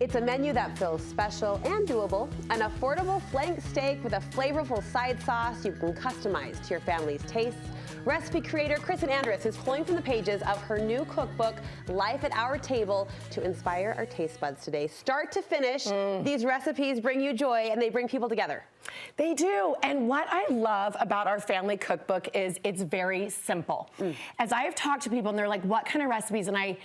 It's a menu that feels special and doable. An affordable flank steak with a flavorful side sauce you can customize to your family's tastes. Recipe creator Kristin Andrus is pulling from the pages of her new cookbook, Life at Our Table, to inspire our taste buds today. Start to finish, these recipes bring you joy and they bring people together. They do, and what I love about our family cookbook is it's very simple. As I have talked to people and they're like, what kind of recipes? And I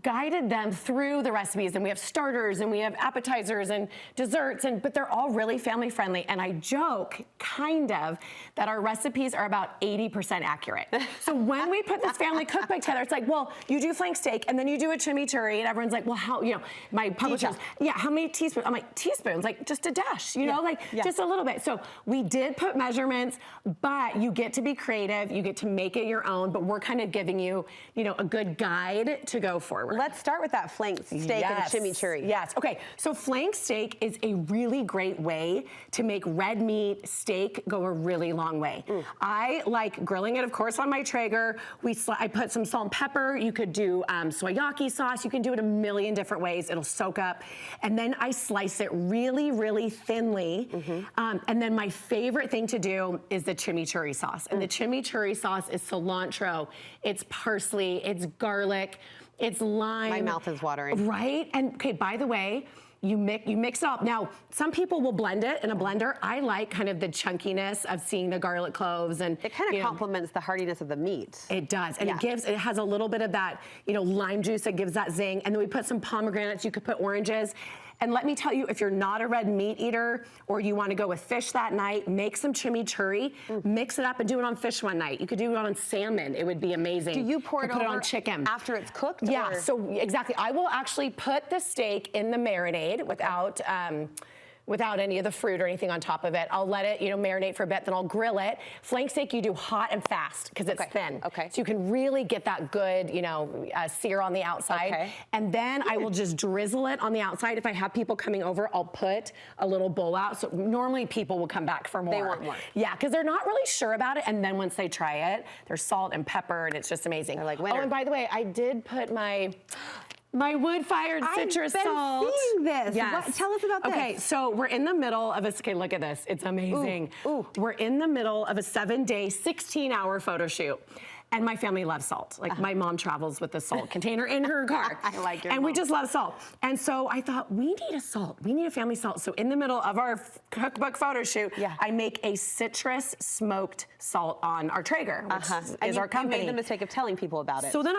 guided them through the recipes, and we have starters and we have appetizers and desserts, but they're all really family friendly. And I joke kind of that our recipes are about 80% accurate. So when we put this family cookbook together, it's like, well, you do flank steak and then you do a chimichurri, and everyone's like, well, how, you know, my publishers, how many teaspoons? I'm like, teaspoons, like just a dash, you know, like just a little bit. So we did put measurements, but you get to be creative, you get to make it your own, but we're kind of giving you, you know, a good guide to go forward. Let's start with that flank steak and chimichurri. Yes, okay, so flank steak is a really great way to make red meat steak go a really long way. I like grilling it, of course, on my Traeger. I put some salt and pepper. You could do soyaki sauce. You can do it a million different ways. It'll soak up. And then I slice it really, really thinly. And then my favorite thing to do is the chimichurri sauce. And the chimichurri sauce is cilantro, it's parsley, it's garlic, it's lime. My mouth is watering. Right? And okay, by the way, you mix it up. Now, some people will blend it in a blender. I like kind of the chunkiness of seeing the garlic cloves, and it kind of complements the hardiness of the meat. It does, and it has a little bit of that, you know, lime juice that gives that zing. And then we put some pomegranates. You could put oranges. And let me tell you, if you're not a red meat eater or you want to go with fish that night, make some chimichurri, mix it up and do it on fish one night. You could do it on salmon. It would be amazing. Do you pour it put over it on chicken after it's cooked? Yeah, or? so exactly. I will actually put the steak in the marinade without any of the fruit or anything on top of it. I'll let it, you know, marinate for a bit, then I'll grill it. Flank steak you do hot and fast because it's thin. So you can really get that good, you know, sear on the outside. And then I will just drizzle it on the outside. If I have people coming over, I'll put a little bowl out. So normally people will come back for more. They want more. Yeah, because they're not really sure about it. And then once they try it, there's salt and pepper, and it's just amazing. They're like, winner. Oh, and by the way, I did put my wood-fired citrus salt. I've been seeing this. Yes. Tell us about this. Okay, so we're in the middle of okay, look at this. It's amazing. We're in the middle of a 7-day, 16-hour photo shoot. And my family loves salt. Like my mom travels with a salt container in her car. I like your And mom. we just love salt. And so I thought, we need a salt. We need a family salt. So in the middle of our cookbook photo shoot, I make a citrus smoked salt on our Traeger, which is our company. You made the mistake of telling people about it. So then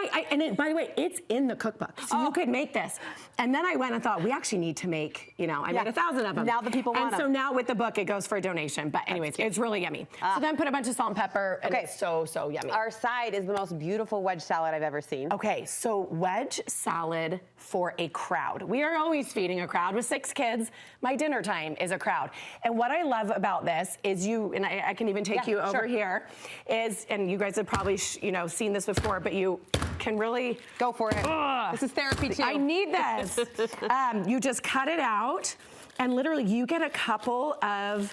by the way, it's in the cookbook. So you could make this. And then I went and thought, we actually need to make, you know, I made 1,000 of them. Now the people want them. And so now with the book, it goes for a donation. But anyways, it's really yummy. So then put a bunch of salt and pepper, and it's so, so yummy. Our side is the most beautiful wedge salad I've ever seen. Okay, so wedge salad for a crowd. We are always feeding a crowd. With 6 kids, my dinner time is a crowd. And what I love about this is and I can even take you over here, and you guys have probably you know, seen this before, but you can really go for it. This is therapy too. I need this. You just cut it out, and literally you get a couple of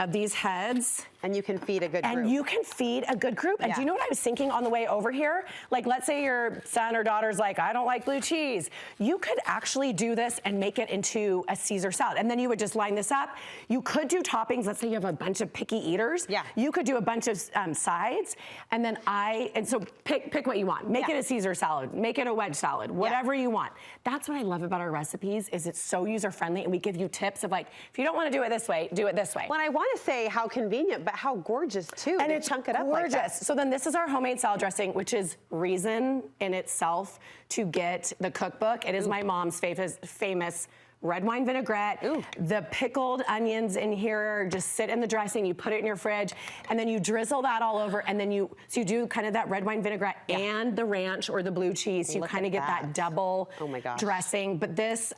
these heads. And you can feed a good group. And you can feed a good group. And do you know what I was thinking on the way over here? Like, let's say your son or daughter's like, I don't like blue cheese. You could actually do this and make it into a Caesar salad. And then you would just line this up. You could do toppings. Let's say you have a bunch of picky eaters. You could do a bunch of sides. And then so pick what you want. Make it a Caesar salad. Make it a wedge salad. Whatever you want. That's what I love about our recipes is it's so user-friendly, and we give you tips of like, if you don't want to do it this way, do it this way. Well, I want to say how convenient, but how gorgeous too. And it's chunk it up like that. So then this is our homemade salad dressing, which is reason in itself to get the cookbook. It is my mom's famous red wine vinaigrette. The pickled onions in here just sit in the dressing. You put it in your fridge, and then you drizzle that all over, and then you do kind of that red wine vinaigrette and the ranch or the blue cheese. So you kind of get that double dressing. But this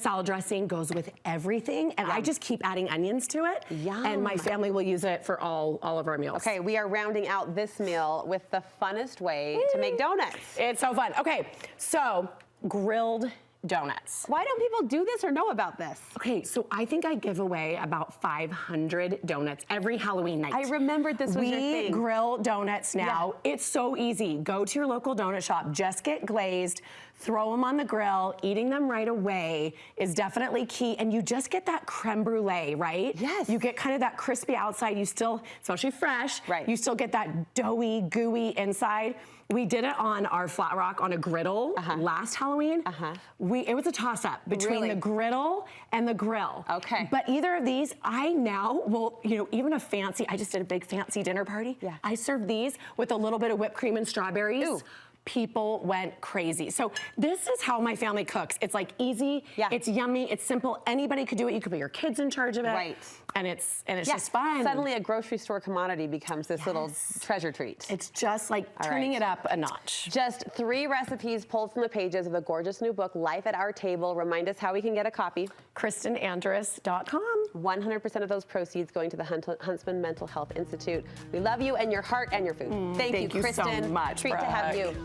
salad dressing goes with everything, and I just keep adding onions to it. And my family will use it for all of our meals. Okay, we are rounding out this meal with the funnest way to make donuts. It's so fun. Okay, so grilled donuts. Why don't people do this or know about this? Okay, so I think I give away about 500 donuts every Halloween night. I remembered this was your thing. We grill donuts now. It's so easy. Go to your local donut shop, just get glazed, throw them on the grill. Eating them right away is definitely key. And you just get that creme brulee, right? Yes. You get kind of that crispy outside. You still, especially fresh, right. You still get that doughy, gooey inside. We did it on our flat rock on a griddle last Halloween. It was a toss-up between the griddle and the grill. Okay. But either of these, I now will, even a fancy, I just did a big fancy dinner party. Yeah. I served these with a little bit of whipped cream and strawberries. Ooh. People went crazy. So this is how my family cooks. It's like easy, it's yummy, it's simple. Anybody could do it. You could put your kids in charge of it. Right. And it's just fun. Suddenly a grocery store commodity becomes this little treasure treat. It's just like turning it up a notch. Just 3 recipes pulled from the pages of the gorgeous new book, Life at Our Table. Remind us how we can get a copy. KristinAndrus.com. 100% of those proceeds going to the Huntsman Mental Health Institute. We love you and your heart and your food. Thank you, Kristin. So much, Treat to have you.